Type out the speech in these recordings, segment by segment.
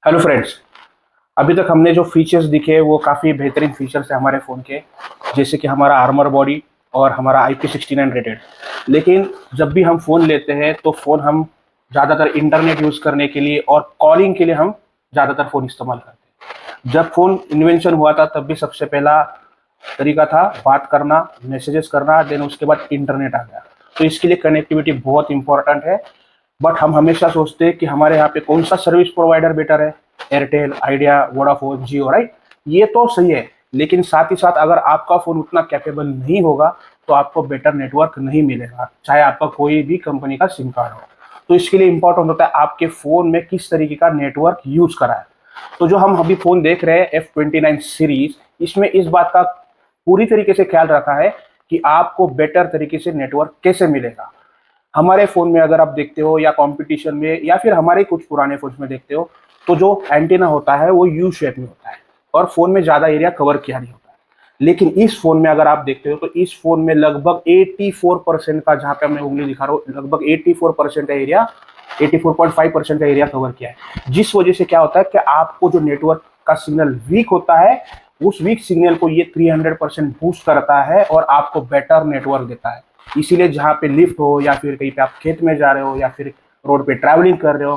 Hello friends, अभी तक हमने जो फीचर्स दिखे वो काफ़ी बेहतरीन फीचर्स है हमारे फ़ोन के, जैसे कि हमारा आर्मर बॉडी और हमारा IP69 रेटेड। लेकिन जब भी हम फ़ोन लेते हैं तो फ़ोन हम ज़्यादातर इंटरनेट यूज़ करने के लिए और कॉलिंग के लिए हम ज़्यादातर फ़ोन इस्तेमाल करते हैं। जब फ़ोन इन्वेंशन हुआ था तब भी सबसे पहला तरीका था बात करना, मैसेजेस करना, देन उसके बाद इंटरनेट आ गया। तो इसके लिए कनेक्टिविटी बहुत इंपॉर्टेंट है। बट हम हमेशा सोचते हैं कि हमारे यहाँ पे कौन सा सर्विस प्रोवाइडर बेटर है, एयरटेल, आइडिया, वोडाफोन, जियो, राइट। ये तो सही है, लेकिन साथ ही साथ अगर आपका फ़ोन उतना कैपेबल नहीं होगा तो आपको बेटर नेटवर्क नहीं मिलेगा, चाहे आपका कोई भी कंपनी का सिम कार्ड हो। तो इसके लिए इंपॉर्टेंट होता है आपके फ़ोन में किस तरीके का नेटवर्क यूज़ करा है। तो जो हम अभी फ़ोन देख रहे हैं F29 सीरीज, इसमें इस बात का पूरी तरीके से ख्याल रखा है कि आपको बेटर तरीके से नेटवर्क कैसे मिलेगा। हमारे फ़ोन में अगर आप देखते हो या कंपटीशन में या फिर हमारे कुछ पुराने फ़ोन्स में देखते हो तो जो एंटीना होता है वो यू शेप में होता है और फ़ोन में ज़्यादा एरिया कवर किया नहीं होता है। लेकिन इस फ़ोन में अगर आप देखते हो तो इस फ़ोन में लगभग 84% का, जहाँ पे मैं उंगली दिखा रहा हूँ, लगभग 84% का एरिया, 84.5% का एरिया कवर किया है। जिस वजह से क्या होता है कि आपको जो नेटवर्क का सिग्नल वीक होता है उस वीक सिग्नल को ये 300% बूस्ट करता है और आपको बेटर नेटवर्क देता है। इसीलिए जहाँ पे लिफ्ट हो या फिर कहीं पे आप खेत में जा रहे हो या फिर रोड पे ट्रैवलिंग कर रहे हो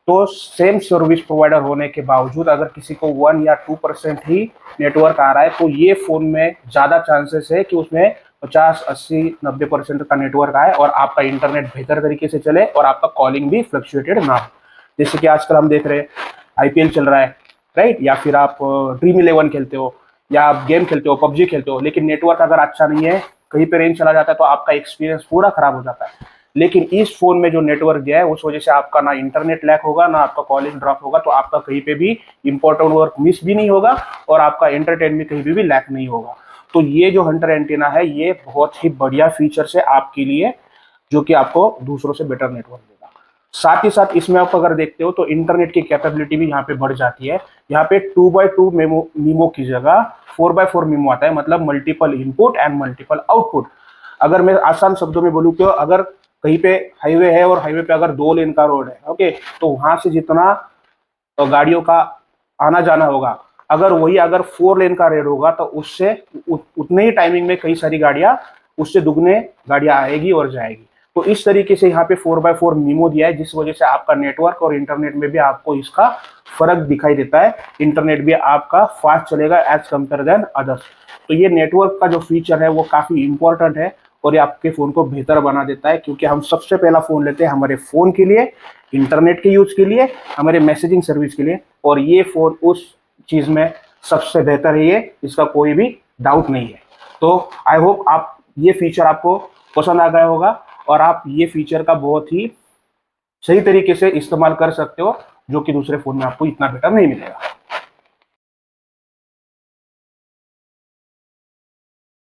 तो सेम सर्विस प्रोवाइडर होने के बावजूद अगर किसी को 1 या 2% ही नेटवर्क आ रहा है तो ये फ़ोन में ज़्यादा चांसेस है कि उसमें 50, 80, 90% का नेटवर्क आए और आपका इंटरनेट बेहतर तरीके से चले और आपका कॉलिंग भी फ्लक्चुएटेड ना हो। जैसे कि आजकल हम देख रहे हैं IPL चल रहा है, राइट, या फिर आप ड्रीम 11 खेलते हो या आप गेम खेलते हो, PUBG खेलते हो, लेकिन नेटवर्क अगर अच्छा नहीं है, कहीं पे रेंज चला जाता है तो आपका एक्सपीरियंस पूरा खराब हो जाता है। लेकिन इस फोन में जो नेटवर्क दिया है उस वजह से आपका ना इंटरनेट लैग होगा, ना आपका कॉलिंग ड्रॉप होगा, तो आपका कहीं पे भी इंपॉर्टेंट वर्क मिस भी नहीं होगा और आपका एंटरटेनमेंट कहीं भी लैग नहीं होगा। तो ये जो हंटर एंटीना है ये बहुत ही बढ़िया फीचर्स है आपके लिए, जो कि आपको दूसरों से बेटर नेटवर्क देगा। साथ ही साथ इसमें आप अगर देखते हो तो इंटरनेट की कैपेबिलिटी भी यहाँ पे बढ़ जाती है। यहाँ पे 2x2 मीमो की जगह 4x4 मीमो आता है, मतलब multiple input and multiple output. अगर मैं आसान शब्दों में बोलूँ तो अगर कहीं पे हाईवे है और हाईवे पे अगर 2 लेन का रोड है, ओके, तो वहां से जितना गाड़ियों का आना जाना होगा, अगर 4 लेन का रेड होगा तो उससे उतने ही टाइमिंग में कई सारी गाड़ियां, उससे दुगने गाड़ियां आएगी और जाएगी। तो इस तरीके से यहाँ पे 4x4 मीमो दिया है, जिस वजह से आपका नेटवर्क और इंटरनेट में भी आपको इसका फर्क दिखाई देता है। इंटरनेट भी आपका फास्ट चलेगा एज कम्पेयर देन अदर्स। तो ये नेटवर्क का जो फीचर है वो काफी इंपॉर्टेंट है और ये आपके फोन को बेहतर बना देता है, क्योंकि हम सबसे पहला फोन लेते हैं हमारे फोन के लिए, इंटरनेट के यूज के लिए, हमारे मैसेजिंग सर्विस के लिए, और ये फोन उस चीज में सबसे बेहतर है, ये इसका कोई भी डाउट नहीं है। तो आई होप आप ये फीचर आपको पसंद आ गया होगा और आप ये फीचर का बहुत ही सही तरीके से इस्तेमाल कर सकते हो, जो कि दूसरे फोन में आपको इतना बेटर नहीं मिलेगा।